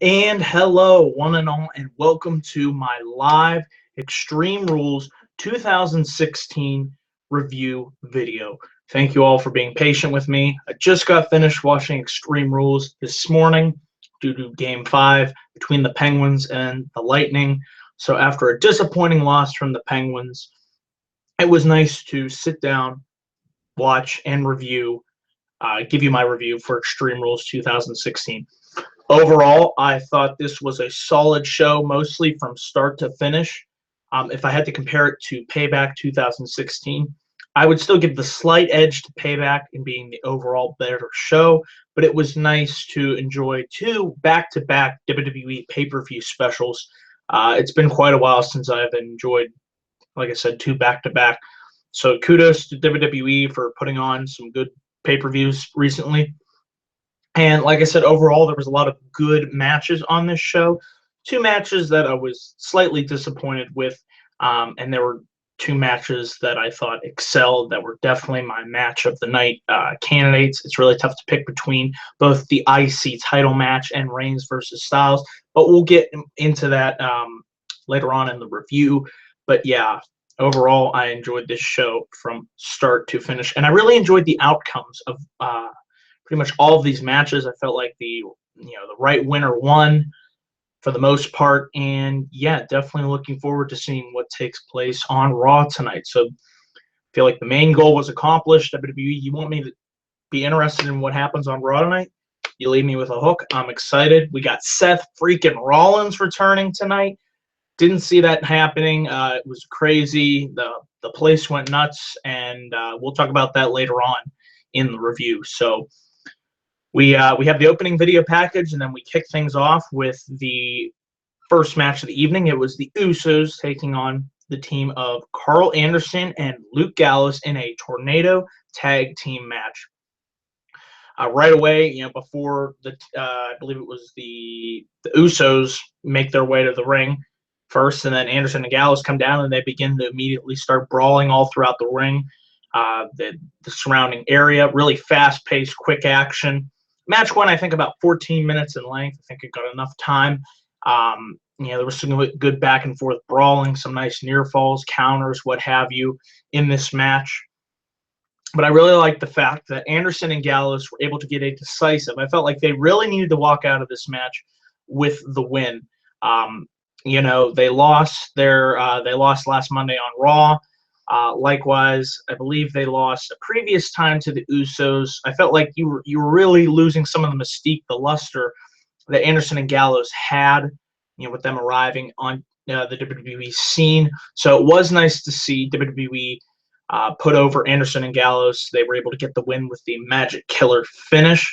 And hello, one and all, and welcome to my live Extreme Rules 2016 review video. Thank you all for being patient with me. I just got finished watching Extreme Rules this morning due to Game 5 between the Penguins and the Lightning. So after a disappointing loss from the Penguins, it was nice to sit down, watch, and give you my review for Extreme Rules 2016. Overall, I thought this was a solid show, mostly from start to finish. If I had to compare it to Payback 2016, I would still give the slight edge to Payback in being the overall better show, but it was nice to enjoy two back-to-back WWE pay-per-view specials. It's been quite a while since I've enjoyed, like I said, two back-to-back. So kudos to WWE for putting on some good pay-per-views recently. And like I said, overall, there was a lot of good matches on this show. Two matches that I was slightly disappointed with, and there were two matches that I thought excelled that were definitely my match of the night candidates. It's really tough to pick between both the IC title match and Reigns versus Styles, but we'll get into that later on in the review. But yeah, overall, I enjoyed this show from start to finish, and I really enjoyed the outcomes of pretty much all of these matches. I felt like the right winner won for the most part, and yeah, definitely looking forward to seeing what takes place on Raw tonight. So I feel like the main goal was accomplished. WWE, you want me to be interested in what happens on Raw tonight? You leave me with a hook. I'm excited. We got Seth freaking Rollins returning tonight. Didn't see that happening. It was crazy. The place went nuts, and we'll talk about that later on in the review. So we have the opening video package, and then we kick things off with the first match of the evening. It was the Usos taking on the team of Karl Anderson and Luke Gallows in a tornado tag team match. Right away, before I believe it was the Usos make their way to the ring first, and then Anderson and Gallows come down, and they begin to immediately start brawling all throughout the ring, the surrounding area. Really fast-paced, quick action. Match went, I think, about 14 minutes in length. I think it got enough time. There was some good back and forth brawling, some nice near falls, counters, what have you, in this match. But I really liked the fact that Anderson and Gallows were able to get a decisive. I felt like they really needed to walk out of this match with the win. They lost last Monday on Raw. Likewise, I believe they lost a previous time to the Usos. I felt like you were really losing some of the mystique, the luster that Anderson and Gallows had, with them arriving on the WWE scene. So it was nice to see WWE put over Anderson and Gallows. They were able to get the win with the Magic Killer finish,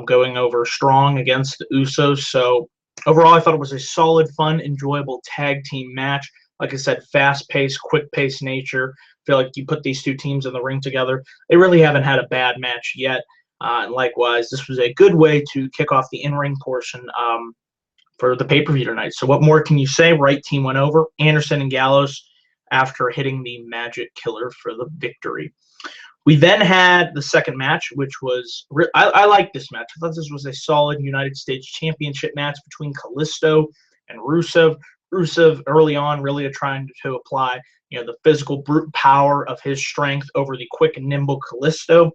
going over strong against the Usos. So overall, I thought it was a solid, fun, enjoyable tag team match. Like I said, fast-paced, quick-paced nature. I feel like you put these two teams in the ring together. They really haven't had a bad match yet. And likewise, this was a good way to kick off the in-ring portion for the pay-per-view tonight. So what more can you say? Right team went over. Anderson and Gallows after hitting the Magic Killer for the victory. We then had the second match, which was I liked this match. I thought this was a solid United States Championship match between Kalisto and Rusev. Rusev early on really trying to apply, the physical brute power of his strength over the quick and nimble Kalisto.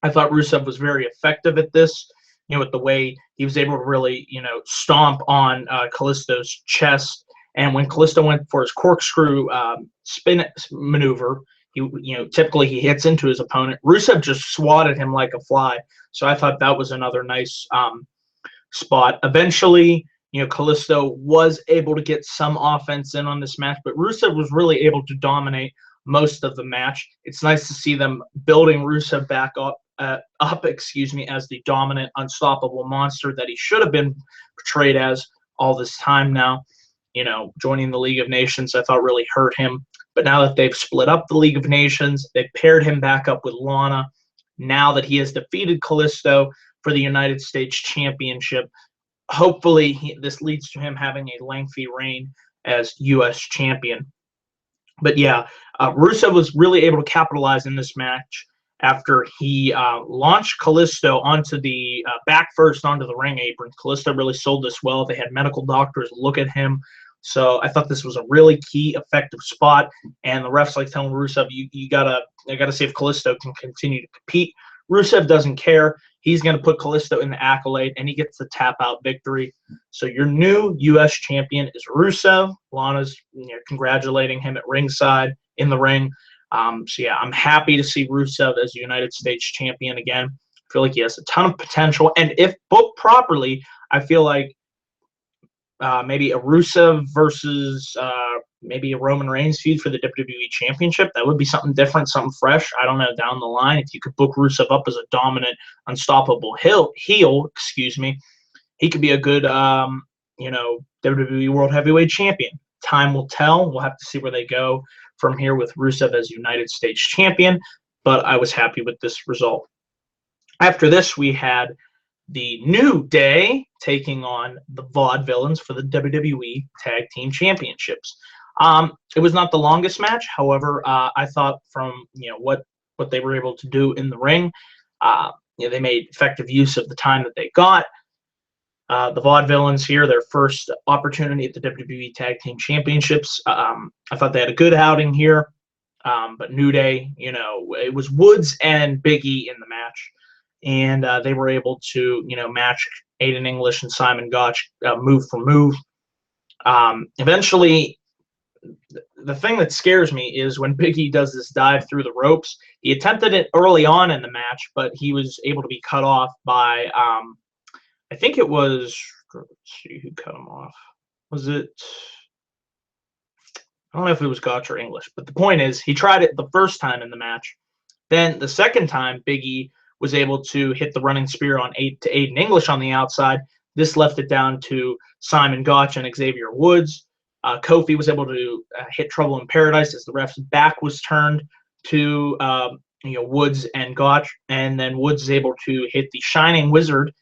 I thought Rusev was very effective at this, with the way he was able to really, stomp on Kalisto's chest. And when Kalisto went for his corkscrew spin maneuver, typically he hits into his opponent. Rusev just swatted him like a fly. So I thought that was another nice spot. Eventually, Kalisto was able to get some offense in on this match, but Rusev was really able to dominate most of the match. It's nice to see them building Rusev back up, as the dominant, unstoppable monster that he should have been portrayed as all this time now. Joining the League of Nations, I thought really hurt him. But now that they've split up the League of Nations, they paired him back up with Lana. Now that he has defeated Kalisto for the United States Championship, hopefully this leads to him having a lengthy reign as U.S. champion. But yeah, Rusev was really able to capitalize in this match. after he launched Kalisto onto the back first onto the ring apron. Kalisto really sold this well. They had medical doctors look at him. So I thought this was a really key, effective spot. And the refs like telling Rusev, you gotta see if Kalisto can continue to compete. Rusev doesn't care. He's going to put Kalisto in the accolade, and he gets the tap-out victory. So your new U.S. champion is Rusev. Lana's congratulating him at ringside in the ring. So, yeah, I'm happy to see Rusev as United States champion again. I feel like he has a ton of potential. And if booked properly, I feel like maybe a Rusev versus maybe a Roman Reigns feud for the WWE Championship. That would be something different, something fresh. I don't know, down the line, if you could book Rusev up as a dominant, unstoppable heel, he could be a good, WWE World Heavyweight Champion. Time will tell. We'll have to see where they go from here with Rusev as United States Champion, but I was happy with this result. After this, we had the New Day taking on the Vaudevillains for the WWE Tag Team Championships. It was not the longest match. However, I thought from what they were able to do in the ring, they made effective use of the time that they got. The Vaudevillains here, their first opportunity at the WWE Tag Team Championships. I thought they had a good outing here, but New Day, it was Woods and Big E in the match. And they were able to, match Aiden English and Simon Gotch move for move. Eventually, the thing that scares me is when Big E does this dive through the ropes. He attempted it early on in the match, but he was able to be cut off by, I think it was, let's see who cut him off. Was it? I don't know if it was Gotch or English, but the point is he tried it the first time in the match. Then the second time, Big E was able to hit the running spear on Aiden English on the outside. This left it down to Simon Gotch and Xavier Woods. Kofi was able to hit Trouble in Paradise as the ref's back was turned to Woods and Gotch, and then Woods is able to hit the Shining Wizard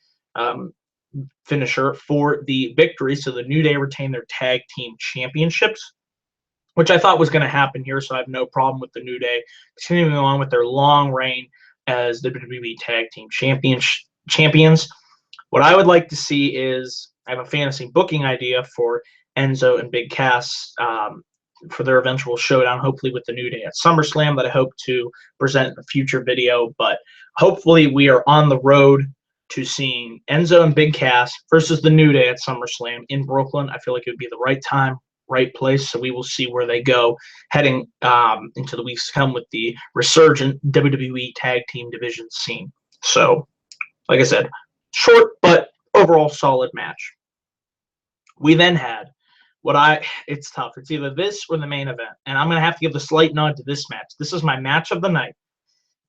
finisher for the victory. So the New Day retained their tag team championships, which I thought was going to happen here. So I have no problem with the New Day continuing on with their long reign as the WWE Tag Team Champions. What I would like to see is, I have a fantasy booking idea for Enzo and Big Cass for their eventual showdown, hopefully with the New Day at SummerSlam, that I hope to present in a future video. But hopefully we are on the road to seeing Enzo and Big Cass versus the New Day at SummerSlam in Brooklyn. I feel like it would be the right time, right place. So we will see where they go heading into the weeks to come with the resurgent WWE Tag Team Division scene. So, like I said, short but overall solid match. We then had it's tough. It's either this or the main event. And I'm going to have to give the slight nod to this match. This is my match of the night.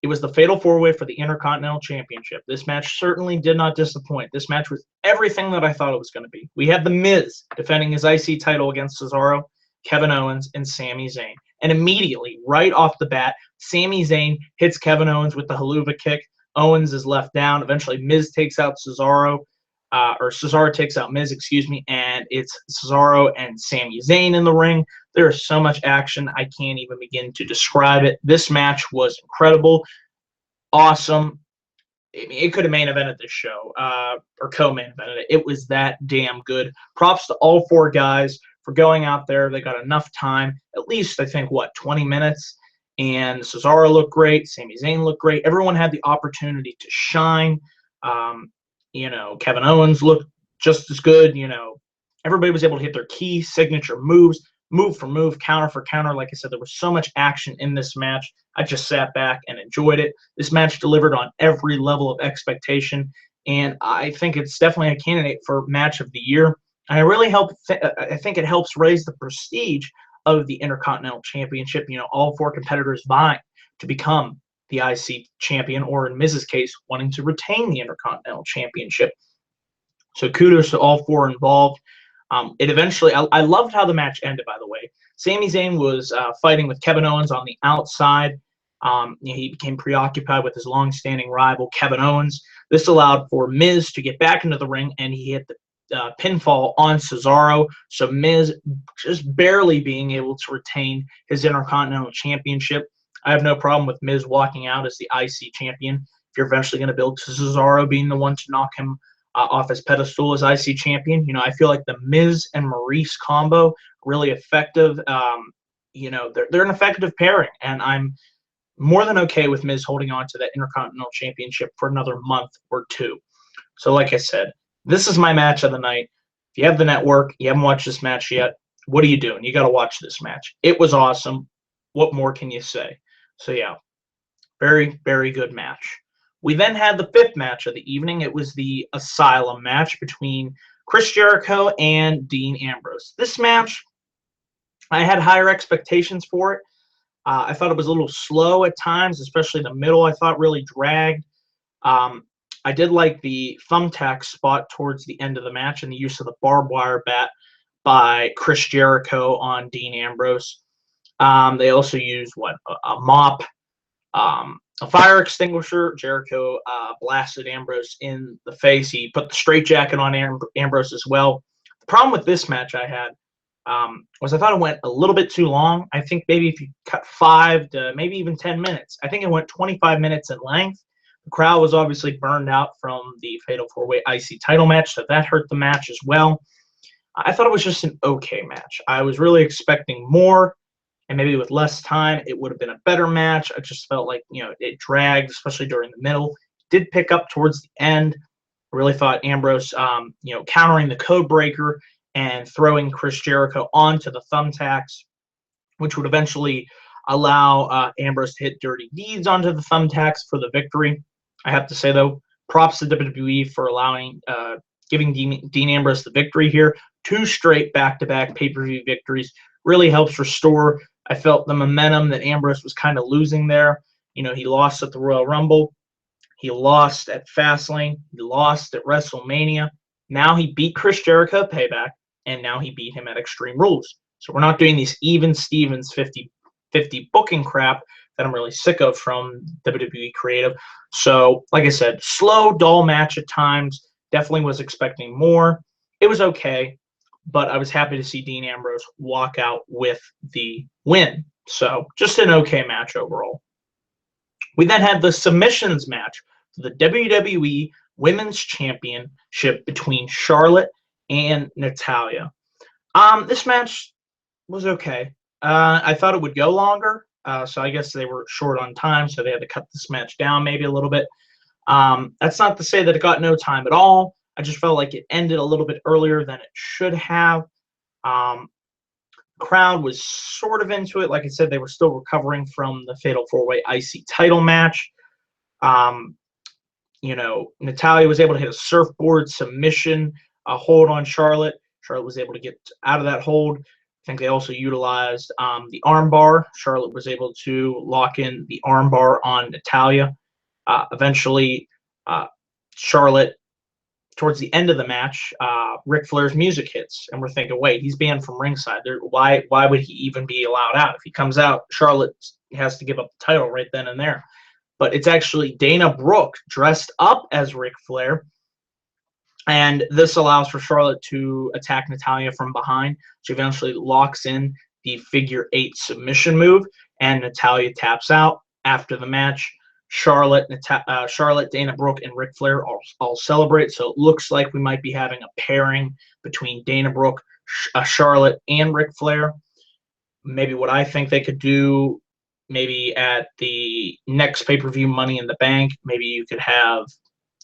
It was the Fatal 4-Way for the Intercontinental Championship. This match certainly did not disappoint. This match was everything that I thought it was going to be. We had The Miz defending his IC title against Cesaro, Kevin Owens, and Sami Zayn. And immediately, right off the bat, Sami Zayn hits Kevin Owens with the haluva kick. Owens is left down. Eventually, Miz takes out Cesaro. Cesaro takes out Miz, and it's Cesaro and Sami Zayn in the ring. There is so much action, I can't even begin to describe it. This match was incredible, awesome. It could have main evented this show, or co-main evented it. It was that damn good. Props to all four guys for going out there. They got enough time, at least, I think, 20 minutes. And Cesaro looked great. Sami Zayn looked great. Everyone had the opportunity to shine. Kevin Owens looked just as good. Everybody was able to hit their key signature moves, move for move, counter for counter. Like I said, there was so much action in this match. I just sat back and enjoyed it. This match delivered on every level of expectation, and I think it's definitely a candidate for match of the year. And I think it helps raise the prestige of the Intercontinental Championship. All four competitors vying to become the IC champion, or in Miz's case, wanting to retain the Intercontinental Championship. So kudos to all four involved. It eventually, I loved how the match ended, by the way. Sami Zayn was fighting with Kevin Owens on the outside. He became preoccupied with his long-standing rival, Kevin Owens. This allowed for Miz to get back into the ring, and he hit the pinfall on Cesaro. So Miz just barely being able to retain his Intercontinental Championship. I have no problem with Miz walking out as the IC champion. If you're eventually going to build to Cesaro being the one to knock him off his pedestal as IC champion, I feel like the Miz and Maurice combo really effective. They're an effective pairing, and I'm more than okay with Miz holding on to that Intercontinental Championship for another month or two. So like I said, this is my match of the night. If you have the network, you haven't watched this match yet, what are you doing? You got to watch this match. It was awesome. What more can you say? So yeah, very, very good match. We then had the fifth match of the evening. It was the Asylum match between Chris Jericho and Dean Ambrose. This match, I had higher expectations for it. I thought it was a little slow at times, especially the middle. I thought really dragged. I did like the thumbtack spot towards the end of the match and the use of the barbed wire bat by Chris Jericho on Dean Ambrose. They also used a mop, a fire extinguisher. Jericho blasted Ambrose in the face. He put the straitjacket on Ambrose as well. The problem with this match I had was I thought it went a little bit too long. I think maybe if you cut 5 to maybe even 10 minutes, I think it went 25 minutes in length. The crowd was obviously burned out from the Fatal 4-Way IC title match, so that hurt the match as well. I thought it was just an okay match. I was really expecting more, and maybe with less time, it would have been a better match. I just felt like, it dragged, especially during the middle. It did pick up towards the end. I really thought Ambrose, countering the code breaker and throwing Chris Jericho onto the thumbtacks, which would eventually allow Ambrose to hit Dirty Deeds onto the thumbtacks for the victory. I have to say, though, props to WWE for giving Dean Ambrose the victory here. 2 straight back-to-back pay-per-view victories really helps restore, I felt, the momentum that Ambrose was kind of losing there. He lost at the Royal Rumble. He lost at Fastlane. He lost at WrestleMania. Now he beat Chris Jericho at Payback, and now he beat him at Extreme Rules. So we're not doing these even Stevens 50-50 booking crap that I'm really sick of from WWE Creative. So, like I said, slow, dull match at times. Definitely was expecting more. It was okay, but I was happy to see Dean Ambrose walk out with the win. So, just an okay match overall. We then had the submissions match for the WWE Women's Championship between Charlotte and Natalya. This match was okay. I thought it would go longer, so I guess they were short on time, so they had to cut this match down maybe a little bit. That's not to say that it got no time at all. I just felt like it ended a little bit earlier than it should have. Crowd was sort of into it. Like I said, they were still recovering from the Fatal 4-Way IC title match. Natalya was able to hit a surfboard submission, a hold on Charlotte. Charlotte was able to get out of that hold. I think they also utilized the armbar. Charlotte was able to lock in the armbar on Natalya. Eventually, Charlotte, towards the end of the match, Ric Flair's music hits, and we're thinking, wait, he's banned from ringside. Why would he even be allowed out? If he comes out, Charlotte has to give up the title right then and there. But it's actually Dana Brooke dressed up as Ric Flair, and this allows for Charlotte to attack Natalya from behind. She eventually locks in the figure 8 submission move, and Natalya taps out. After the match, Charlotte, Dana Brooke, and Ric Flair all celebrate. So it looks like we might be having a pairing between Dana Brooke, Charlotte, and Ric Flair. Maybe what I think they could do, maybe at the next pay-per-view Money in the Bank, maybe you could have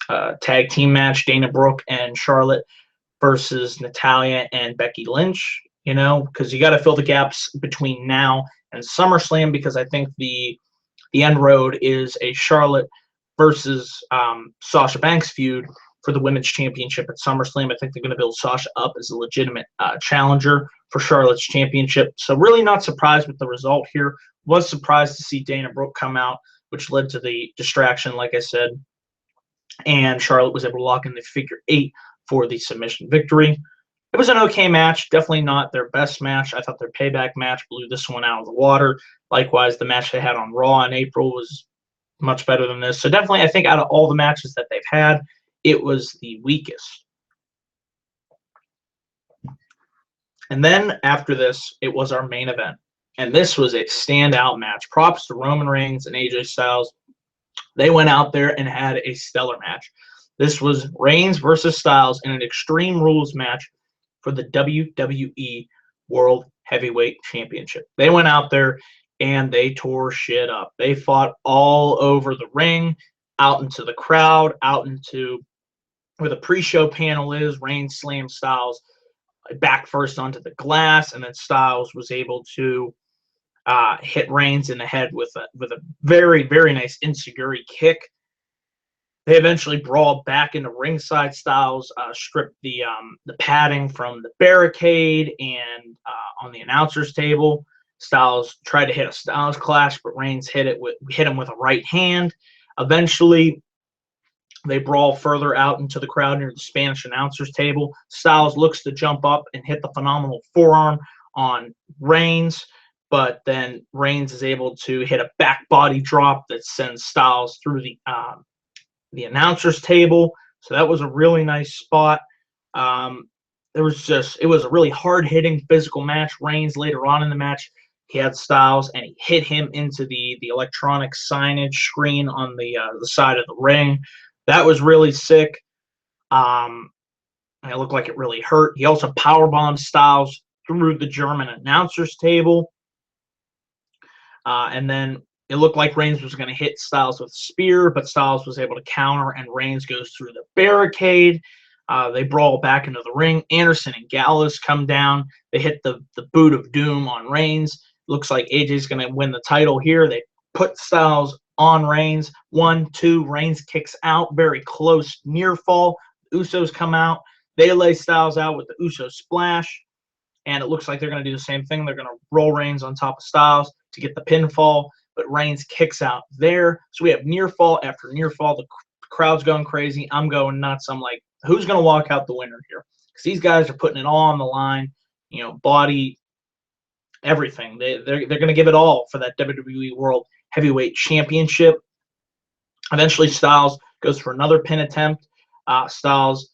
a tag team match, Dana Brooke and Charlotte versus Natalya and Becky Lynch, because you got to fill the gaps between now and SummerSlam, because I think the end road is a Charlotte versus Sasha Banks feud for the Women's Championship at SummerSlam. I think they're going to build Sasha up as a legitimate challenger for Charlotte's championship. So really not surprised with the result here. Was surprised to see Dana Brooke come out, which led to the distraction, like I said. And Charlotte was able to lock in the figure 8 for the submission victory. It was an okay match. Definitely not their best match. I thought their payback match blew this one out of the water. Likewise, the match they had on Raw in April was much better than this. So definitely, I think out of all the matches that they've had, it was the weakest. And then after this, it was our main event. And this was a standout match. Props to Roman Reigns and AJ Styles. They went out there and had a stellar match. This was Reigns versus Styles in an Extreme Rules match for the WWE World Heavyweight Championship. They went out there and they tore shit up. They fought all over the ring, out into the crowd, out into where the pre-show panel is. Reigns slammed Styles back first onto the glass, and then Styles was able to hit Reigns in the head with a very, very nice ensiguri kick. They eventually brawled back into ringside. Styles stripped the padding from the barricade and on the announcer's table. Styles tried to hit a Styles Clash, but Reigns hit him with a right hand. Eventually, they brawl further out into the crowd near the Spanish announcer's table. Styles looks to jump up and hit the phenomenal forearm on Reigns, but then Reigns is able to hit a back body drop that sends Styles through the announcer's table. So that was a really nice spot. It was a really hard-hitting physical match. Reigns later on in the match, he had Styles and he hit him into the electronic signage screen on the side of the ring. That was really sick. It looked like it really hurt. He also powerbombed Styles through the German announcer's table. And then it looked like Reigns was going to hit Styles with a spear, but Styles was able to counter, and Reigns goes through the barricade. They brawl back into the ring. Anderson and Gallows come down. They hit the boot of doom on Reigns. Looks like AJ's going to win the title here. They put Styles on Reigns. 1, 2, Reigns kicks out. Very close near fall. Usos come out. They lay Styles out with the Usos splash. And it looks like they're going to do the same thing. They're going to roll Reigns on top of Styles to get the pinfall. But Reigns kicks out there. So we have near fall after near fall. The crowd's going crazy. I'm going nuts. I'm like, who's going to walk out the winner here? Because these guys are putting it all on the line. You know, body, everything. They're going to give it all for that WWE World Heavyweight Championship. Eventually, Styles goes for another pin attempt. Styles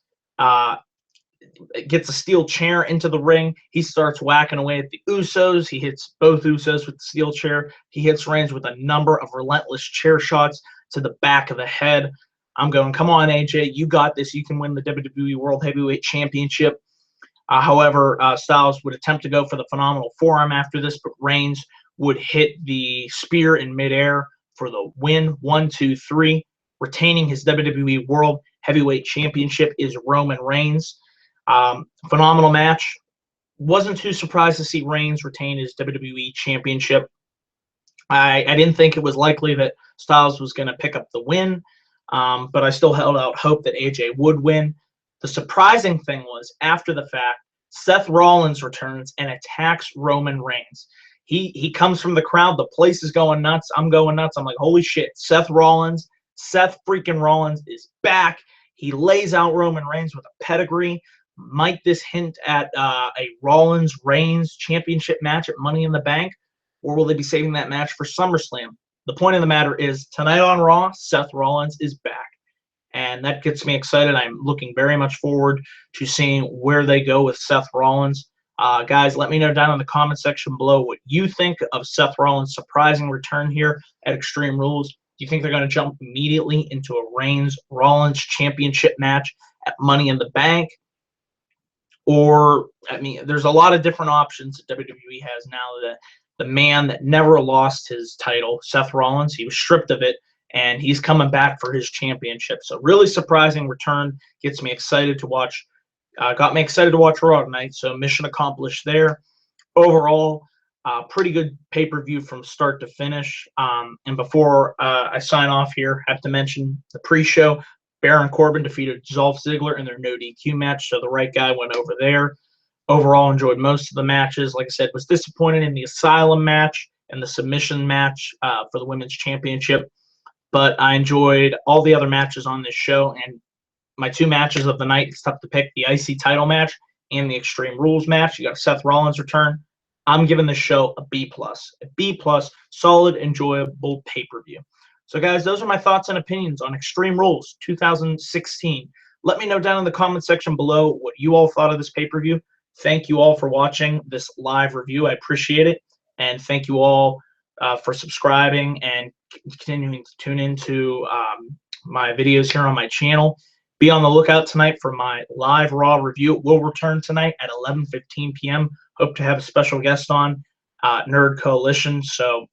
gets a steel chair into the ring. He starts whacking away at the Usos. He hits both Usos with the steel chair. He hits Reigns with a number of relentless chair shots to the back of the head. I'm going, come on, AJ, you got this. You can win the WWE World Heavyweight Championship. However, Styles would attempt to go for the phenomenal forearm after this, but Reigns would hit the spear in midair for the win. 1, 2, 3. Retaining his WWE World Heavyweight Championship is Roman Reigns. Phenomenal match. Wasn't too surprised to see Reigns retain his WWE Championship. I didn't think it was likely that Styles was going to pick up the win, but I still held out hope that AJ would win. The surprising thing was, after the fact, Seth Rollins returns and attacks Roman Reigns. He comes from the crowd. The place is going nuts. I'm going nuts. I'm like, holy shit, Seth freaking Rollins is back. He lays out Roman Reigns with a pedigree. Might this hint at a Rollins-Reigns championship match at Money in the Bank? Or will they be saving that match for SummerSlam? The point of the matter is, tonight on Raw, Seth Rollins is back. And that gets me excited. I'm looking very much forward to seeing where they go with Seth Rollins. Guys, let me know down in the comment section below what you think of Seth Rollins' surprising return here at Extreme Rules. Do you think they're going to jump immediately into a Reigns-Rollins championship match at Money in the Bank? Or, I mean, there's a lot of different options that WWE has now. That the man that never lost his title, Seth Rollins, he was stripped of it, and he's coming back for his championship. So really surprising return. Gets me excited to watch. Got me excited to watch Raw tonight. So mission accomplished there. Overall, pretty good pay-per-view from start to finish. And before I sign off here, I have to mention the pre-show. Baron Corbin defeated Dolph Ziggler in their no DQ match, so the right guy went over there. Overall, enjoyed most of the matches. Like I said, was disappointed in the Asylum match and the submission match for the Women's Championship. But I enjoyed all the other matches on this show. And my 2 matches of the night, it's tough to pick, the IC title match and the Extreme Rules match. You got Seth Rollins' return. I'm giving this show a B+. A B+, solid, enjoyable pay-per-view. So, guys, those are my thoughts and opinions on Extreme Rules 2016. Let me know down in the comment section below what you all thought of this pay-per-view. Thank you all for watching this live review. I appreciate it. And thank you all for subscribing and continuing to tune into my videos here on my channel. Be on the lookout tonight for my live Raw review. It will return tonight at 11:15 p.m. Hope to have a special guest on, Nerd Coalition. So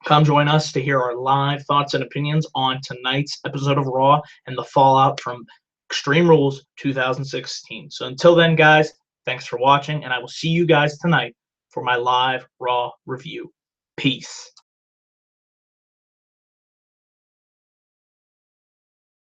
come join us to hear our live thoughts and opinions on tonight's episode of Raw and the fallout from Extreme Rules 2016. So until then, guys, thanks for watching, and I will see you guys tonight for my live Raw review. Peace.